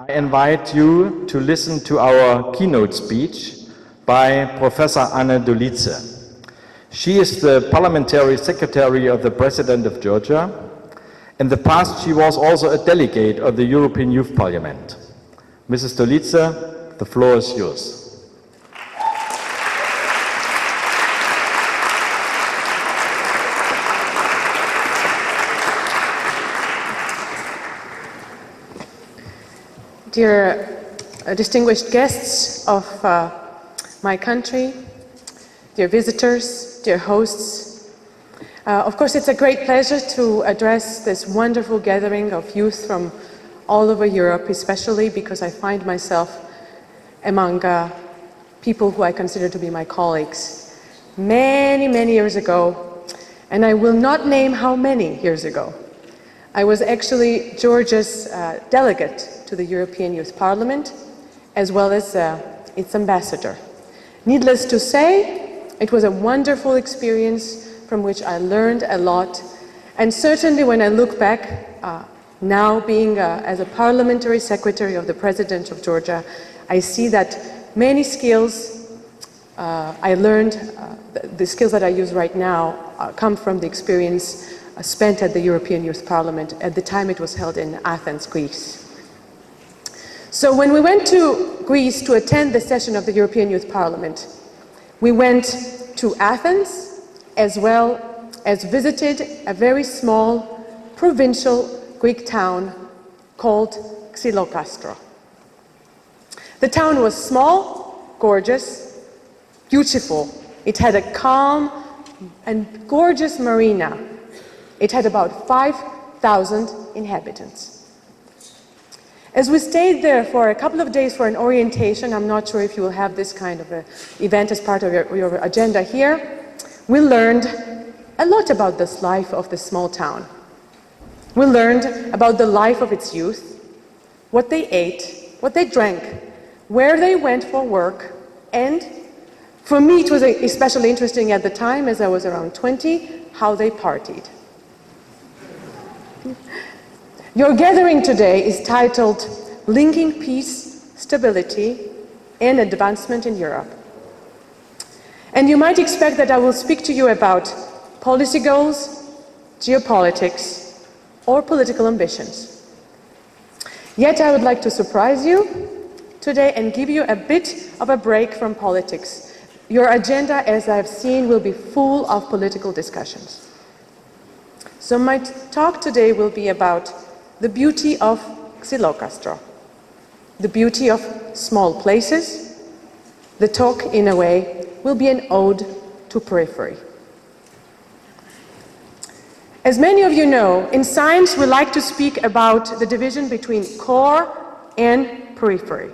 I invite you to listen to our keynote speech by Professor Dolidze. She is the Parliamentary Secretary of the President of Georgia. In the past, she was also a delegate of the European Youth Parliament. Mrs. Dolidze, the floor is yours. Dear distinguished guests of my country, dear visitors, dear hosts, of course it's a great pleasure to address this wonderful gathering of youth from all over Europe, especially because I find myself among people who I consider to be my colleagues. Many years ago, and I will not name how many years ago, I was actually Georgia's delegate to the European Youth Parliament, as well as its ambassador. Needless to say, it was a wonderful experience from which I learned a lot, and certainly when I look back, now being as a parliamentary secretary of the President of Georgia, I see that many skills I learned, the skills that I use right now come from the experience spent at the European Youth Parliament at the time it was held in Athens, Greece. So when we went to Greece to attend the session of the European Youth Parliament, we went to Athens as well as visited a very small provincial Greek town called Xylokastro. The town was small, gorgeous, beautiful. It had a calm and gorgeous marina. It had about 5,000 inhabitants. As we stayed there for a couple of days for an orientation, I'm not sure if you will have this kind of an event as part of your agenda here, we learned a lot about this life of this small town. We learned about the life of its youth, what they ate, what they drank, where they went for work, and for me it was especially interesting at the time, as I was around 20, how they partied. Your gathering today is titled Linking Peace, Stability, and Advancement in Europe. And you might expect that I will speak to you about policy goals, geopolitics, or political ambitions. Yet I would like to surprise you today and give you a bit of a break from politics. Your agenda, as I've seen, will be full of political discussions. So my talk today will be about the beauty of Xylokastro, the beauty of small places. The talk, in a way, will be an ode to periphery. As many of you know, in science we like to speak about the division between core and periphery.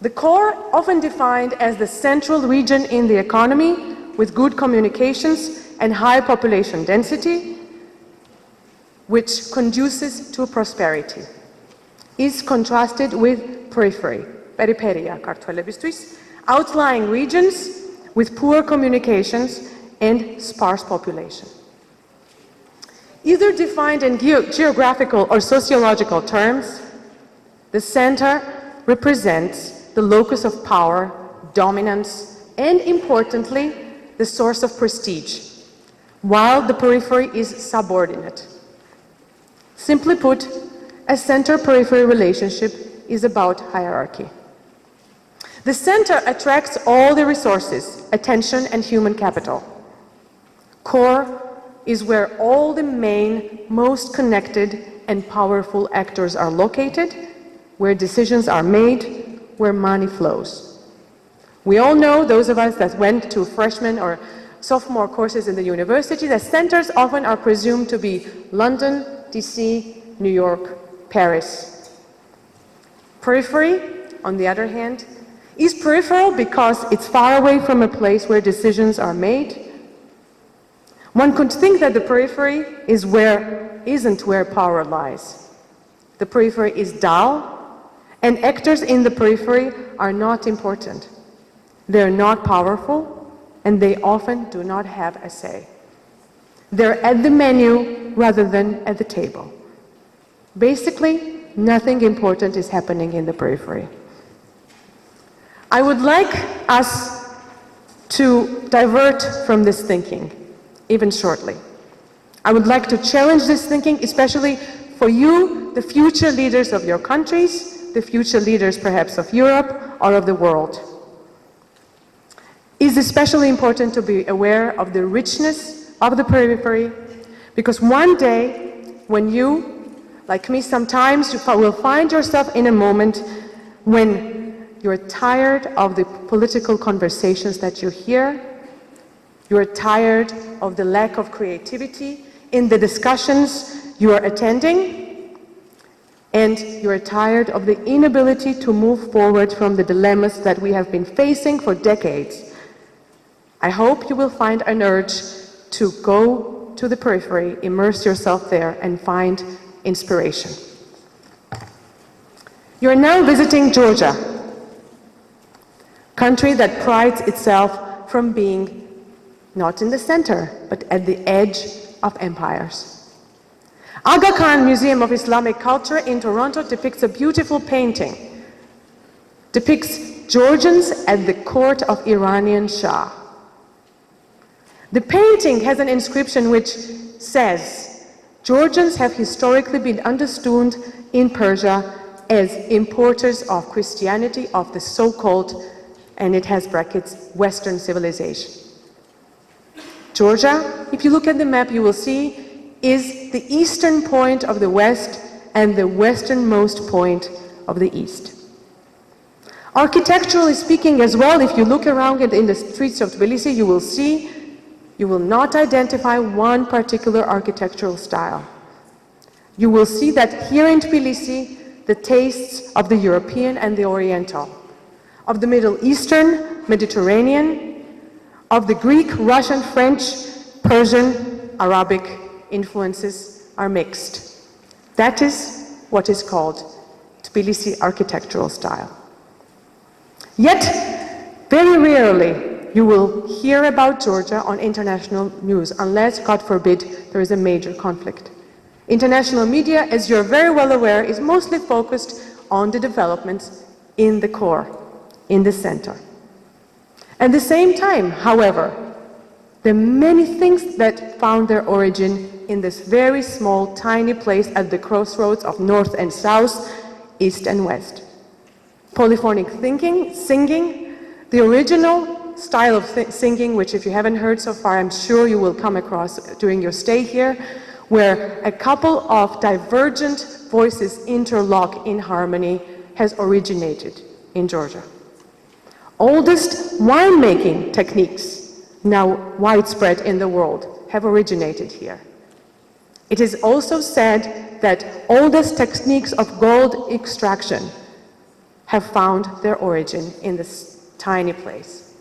The core, often defined as the central region in the economy with good communications and high population density, which conduces to prosperity, is contrasted with periphery, periperia kartvelebistris, outlying regions with poor communications and sparse population. Either defined in geographical or sociological terms, the center represents the locus of power, dominance, and importantly, the source of prestige, while the periphery is subordinate. Simply put, a center-periphery relationship is about hierarchy. The center attracts all the resources, attention, and human capital. Core is where all the main, most connected and powerful actors are located, where decisions are made, where money flows. We all know, those of us that went to freshman or sophomore courses in the university, that centers often are presumed to be London, DC, New York, Paris. Periphery, on the other hand, is peripheral because it's far away from a place where decisions are made. One could think that the periphery isn't where power lies. The periphery is dull, and actors in the periphery are not important. They're not powerful, and they often do not have a say. They're at the menu rather than at the table. Basically, nothing important is happening in the periphery. I would like us to divert from this thinking, even shortly. I would like to challenge this thinking, especially for you, the future leaders of your countries, the future leaders perhaps of Europe or of the world. It's especially important to be aware of the richness of the periphery, because one day, when you, like me sometimes, you will find yourself in a moment when you're tired of the political conversations that you hear, you're tired of the lack of creativity in the discussions you are attending, and you're tired of the inability to move forward from the dilemmas that we have been facing for decades. I hope you will find an urge to go to the periphery, immerse yourself there, and find inspiration. You're now visiting Georgia, a country that prides itself from being not in the center, but at the edge of empires. Aga Khan Museum of Islamic Culture in Toronto depicts a beautiful painting, depicts Georgians at the court of Iranian Shah. The painting has an inscription which says, Georgians have historically been understood in Persia as importers of Christianity, of the so-called, and it has brackets, Western civilization. Georgia, if you look at the map, you will see, is the eastern point of the West and the westernmost point of the East. Architecturally speaking as well, if you look around in the streets of Tbilisi, you will see, you will not identify one particular architectural style. You will see that here in Tbilisi, the tastes of the European and the Oriental, of the Middle Eastern, Mediterranean, of the Greek, Russian, French, Persian, Arabic influences are mixed. That is what is called Tbilisi architectural style. Yet, very rarely you will hear about Georgia on international news, unless, God forbid, there is a major conflict. International media, as you're very well aware, is mostly focused on the developments in the core, in the center. At the same time, however, there are many things that found their origin in this very small, tiny place at the crossroads of north and south, east and west. Polyphonic thinking, singing, the original style of singing, which if you haven't heard so far, I'm sure you will come across during your stay here, where a couple of divergent voices interlock in harmony, has originated in Georgia. Oldest winemaking techniques, now widespread in the world, have originated here. It is also said that oldest techniques of gold extraction have found their origin in this tiny place.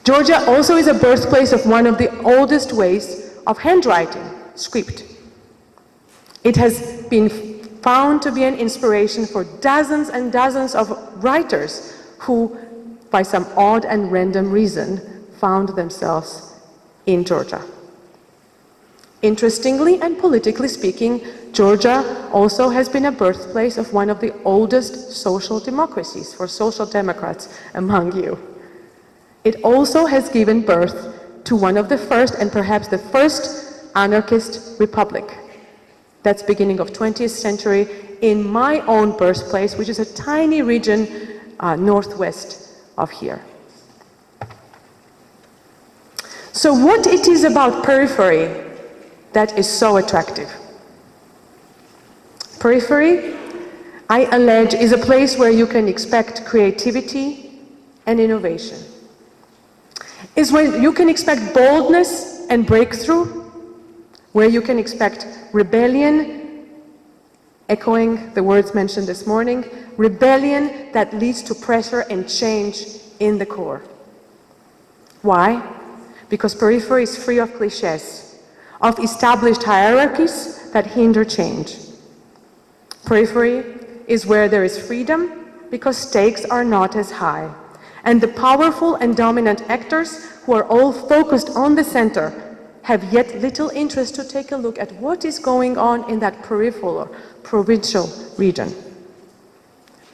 Georgia also is a birthplace of one of the oldest ways of handwriting, script. It has been found to be an inspiration for dozens and dozens of writers who, by some odd and random reason, found themselves in Georgia. Interestingly and politically speaking, Georgia also has been a birthplace of one of the oldest social democracies, for social democrats among you. It also has given birth to one of the first, and perhaps the first, anarchist republic. That's beginning of 20th century in my own birthplace, which is a tiny region northwest of here. So what it is about periphery that is so attractive? Periphery, I allege, is a place where you can expect creativity and innovation. Is where you can expect boldness and breakthrough, where you can expect rebellion, echoing the words mentioned this morning, rebellion that leads to pressure and change in the core. Why? Because periphery is free of cliches, of established hierarchies that hinder change. Periphery is where there is freedom because stakes are not as high. And the powerful and dominant actors who are all focused on the center have yet little interest to take a look at what is going on in that peripheral or provincial region.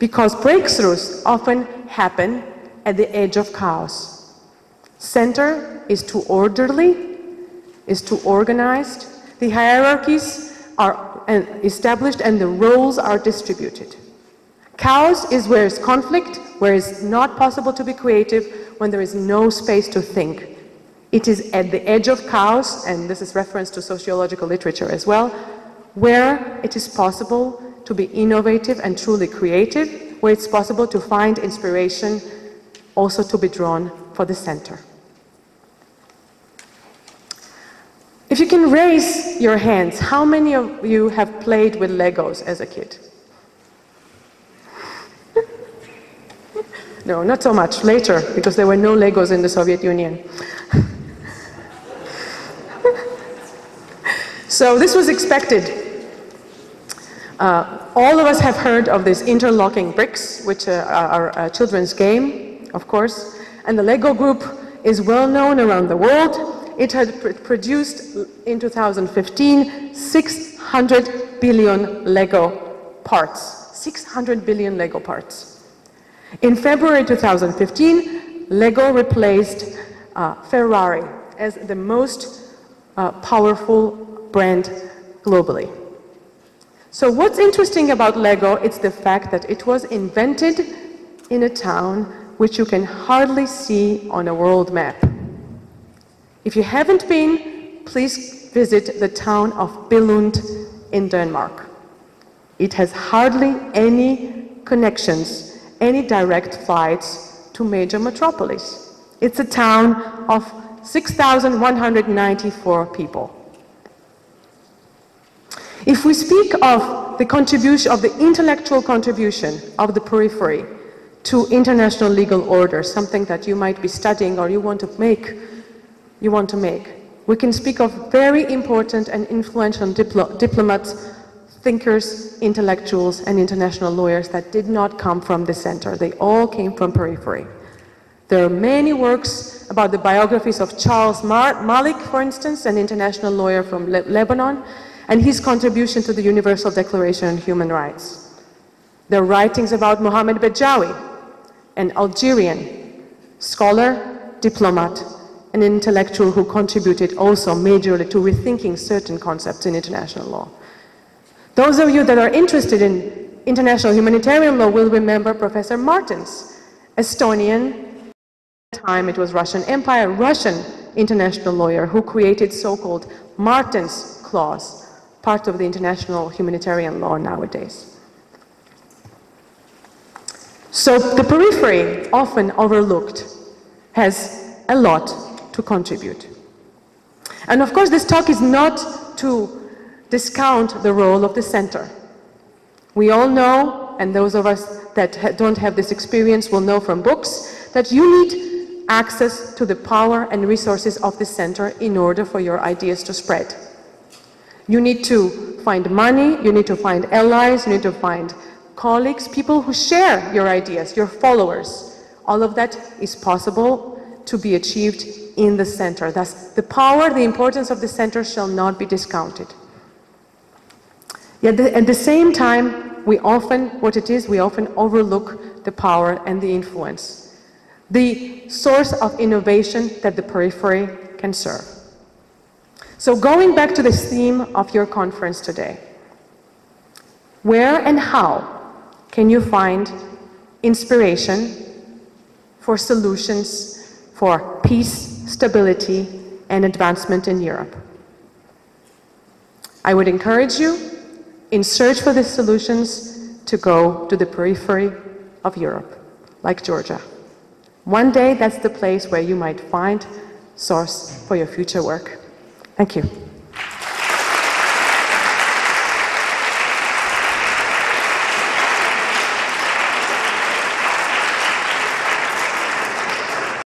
Because breakthroughs often happen at the edge of chaos. Center is too orderly, is too organized, the hierarchies are established and the roles are distributed. Chaos is where is conflict, where it's not possible to be creative, when there is no space to think. It is at the edge of chaos, and this is reference to sociological literature as well, where it is possible to be innovative and truly creative, where it's possible to find inspiration, also to be drawn for the center. If you can raise your hands, how many of you have played with Legos as a kid? No, not so much. Later, because there were no Legos in the Soviet Union. So this was expected. All of us have heard of these interlocking bricks, which are a children's game, of course. And the Lego group is well known around the world. It had produced in 2015 600 billion Lego parts. 600 billion Lego parts. In February 2015, Lego replaced Ferrari as the most powerful brand globally. So what's interesting about Lego, it's the fact that it was invented in a town which you can hardly see on a world map. If you haven't been, please visit the town of Billund in Denmark. It has hardly any connections, any direct flights to major metropolis. It's a town of 6,194 people. If we speak of the contribution, of the intellectual contribution of the periphery to international legal order, something that you might be studying or you want to make, we can speak of very important and influential diplomats, thinkers, intellectuals, and international lawyers that did not come from the center. They all came from periphery. There are many works about the biographies of Charles Malik, for instance, an international lawyer from Lebanon, and his contribution to the Universal Declaration on Human Rights. There are writings about Mohammed Bejawi, an Algerian scholar, diplomat, an intellectual who contributed also majorly to rethinking certain concepts in international law. Those of you that are interested in international humanitarian law will remember Professor Martens, Estonian, at the time it was Russian Empire, Russian international lawyer who created so-called Martens Clause, part of the international humanitarian law nowadays. So the periphery, often overlooked, has a lot to contribute. And of course this talk is not to discount the role of the center. We all know, and those of us that don't have this experience will know from books, that you need access to the power and resources of the center in order for your ideas to spread. You need to find money, you need to find allies, you need to find colleagues, people who share your ideas, your followers. All of that is possible to be achieved in the center. Thus, the power, the importance of the center shall not be discounted. Yet at the same time, we often overlook the power and the influence, the source of innovation that the periphery can serve. So going back to the theme of your conference today, where and how can you find inspiration for solutions for peace, stability, and advancement in Europe? I would encourage you, in search for these solutions, to go to the periphery of Europe, like Georgia. One day, that's the place where you might find source for your future work. Thank you.